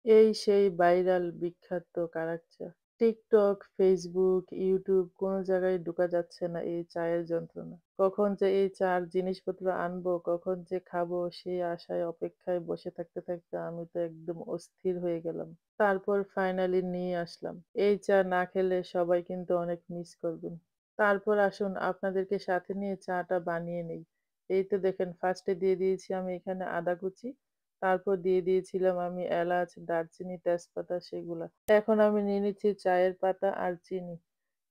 এই সেই ভাইরাল বিখ্যাত কারাকচা। টিকটক, ফেসবুক, ইউটিউব কোনো জায়গায় ঢোকা যাচ্ছে না এই চায়ের যন্ত্রণা। কখন যে এই চা'র জিনিসপত্র আনবো, কখন যে খাবো সেই আশায় অপেক্ষায় বসে থাকতে, থাকতে আমি তো একদম অস্থির হয়ে গেলাম। তারপর ফাইনালি নিয়ে আসলাম। এই চা না খেলে সবাই কিন্তু অনেক মিস করবেন। তারপর আসুন আপনাদেরকে সাথে নিয়ে চাটা বানিয়ে নেই। এই তো দেখেন ফার্স্টে দিয়ে দিয়েছি আমি এখানে আদা কুচি। তারপর দিয়ে দিয়েছিলাম আমি এলাচ, দারচিনি, তেজপাতা সেগুলা। এখন আমি নিয়ে নিচ্ছি চায়ের পাতা আর চিনি।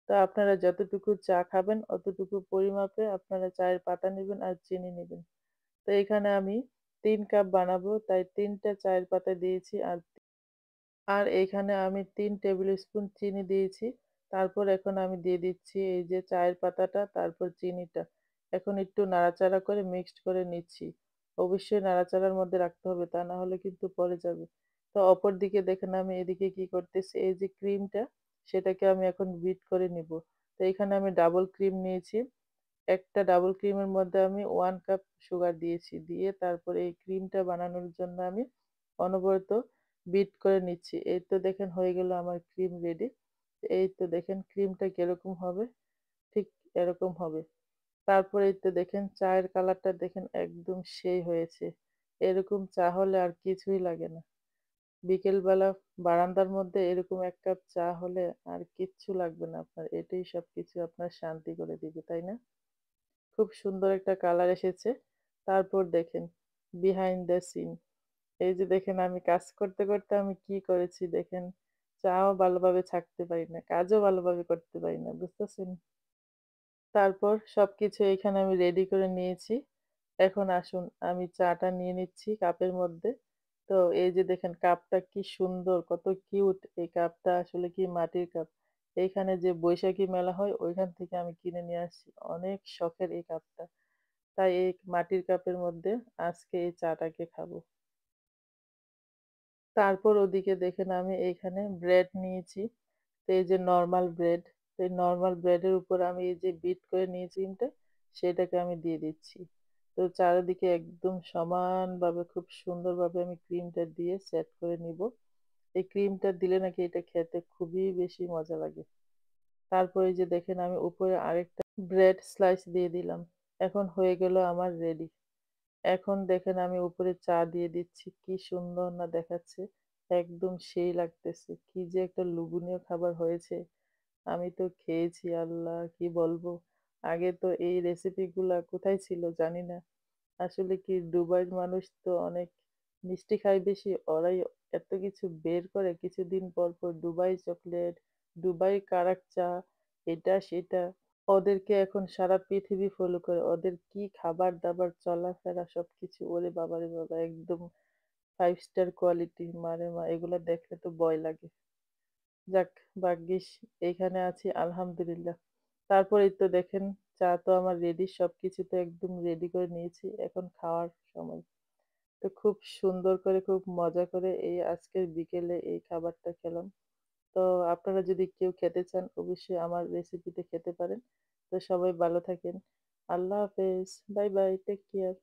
তো আপনারা যতটুকু চা খাবেন অতটুকু পরিমাপে আপনারা চায়ের পাতা নিবেন আর চিনি নিবেন। তো এখানে আমি ৩ কাপ বানাবো তাই ৩ টা চায়ের পাতা দিয়েছি আর এইখানে আমি ৩ টেবিল স্পুন চিনি দিয়েছি। তারপর এখন আমি দিয়ে দিচ্ছি এই যে চায়ের পাতাটা, তারপর চিনিটা। এখন একটু নাড়াচাড়া করে মিক্সড করে নিচ্ছি। অবশ্যই নাড়াচাড়ার মধ্যে রাখতে হবে, তা না হলে কিন্তু পড়ে যাবে। তো অপরদিকে দেখেন আমি এদিকে কি করতেছি, এই যে ক্রিমটা সেটাকে আমি এখন বিট করে নিবো। তো এখানে আমি ডাবল ক্রিম নিয়েছি। একটা ডাবল ক্রিমের মধ্যে আমি 1 কাপ সুগার দিয়েছি। দিয়ে তারপরে এই ক্রিমটা বানানোর জন্য আমি অনবরত বিট করে নিচ্ছি। এই তো দেখেন হয়ে গেল আমার ক্রিম রেডি। এই তো দেখেন ক্রিমটা কিরকম হবে, ঠিক এরকম হবে। তারপরে এই তো দেখেন চায়ের কালারটা দেখেন একদম সেই হয়েছে। এরকম চা হলে আর কিছুই লাগে না। বিকেলবেলা বারান্দার মধ্যে এরকম ১ কাপ চা হলে আর কিচ্ছু লাগবে না আপনার। এটাই সবকিছু আপনার শান্তি করে দিবে, তাই না? খুব সুন্দর একটা কালার এসেছে। তারপর দেখেন বিহাইন্ড দ্য সিন। এই যে দেখেন আমি কাজ করতে, করতে আমি কি করেছি দেখেন। চাও ভালোভাবে ছাঁকতে পারি না, কাজও ভালোভাবে করতে পারি না। বুঝতেছেন? তারপর সবকিছু এখানে আমি রেডি করে নিয়েছি। এখন আসুন আমি চাটা নিয়ে নিচ্ছি কাপের মধ্যে। তো এই যে দেখেন কাপটা কি সুন্দর, কত কিউট। এই কাপটা আসলে কি মাটির কাপ। এইখানে যে বৈশাখী মেলা হয় ওইখান থেকে আমি কিনে নিয়ে আসছি। অনেক শখের এই কাপটা। তাই এই মাটির কাপের মধ্যে আজকে এই চাটাকে খাবো। তারপর ওদিকে দেখেন আমি এইখানে ব্রেড নিয়েছি। তো এই যে নরমাল ব্রেড, তো এই নরমাল ব্রেডের উপর আমি এই যে বিট করে নিয়েছি ক্রিমটা, সেটাকে আমি দিয়ে দিচ্ছি। তো চারিদিকে একদম সমানভাবে খুব সুন্দরভাবে আমি ক্রিমটা দিয়ে সেট করে নিবো। এই ক্রিমটা দিলে নাকি এটা খেতে খুবই বেশি মজা লাগে। তারপর এই যে দেখেন আমি উপরে আরেকটা ব্রেড স্লাইস দিয়ে দিলাম। এখন হয়ে গেল আমার রেডি। এখন দেখেন আমি উপরে চা দিয়ে দিচ্ছি। কি সুন্দর না দেখাচ্ছে। একদম সেই লাগতেছে। কি যে একটা লোভনীয় খাবার হয়েছে। আমি তো খেয়েছি আল্লাহ কি বলবো। আগে তো এই রেসিপি গুলা কোথায় ছিল জানি না। আসলে কি দুবাইয়ের মানুষ তো অনেক মিষ্টি খায় বেশি। ওরাই এত কিছু বের করে কিছুদিন পর, পর দুবাই চকলেট, দুবাই কারাক চা, এটা সেটা। ওদেরকে এখন সারা পৃথিবী ফলো করে। ওদের কি খাবার-দাবার, চলাফেরা সবকিছু ওরে বাবারে বাবা! একদম 5 স্টার কোয়ালিটি। মারে মা! এগুলা দেখলে তো ভয় লাগে। যাক ভাগ্যিস এইখানে আছি আলহামদুলিল্লাহ। তারপর এই তো দেখেন চা তো আমার রেডি। সবকিছু তো একদম রেডি করে নিয়েছি। এখন খাওয়ার সময়। তো খুব সুন্দর করে খুব মজা করে এই আজকের বিকেলে এই খাবারটা খেলাম। তো আপনারা যদি কেউ খেতে চান অবশ্যই আমার রেসিপিতে খেতে পারেন। তো সবাই ভালো থাকেন। আল্লাহ হাফেজ। Bye, bye. Take care.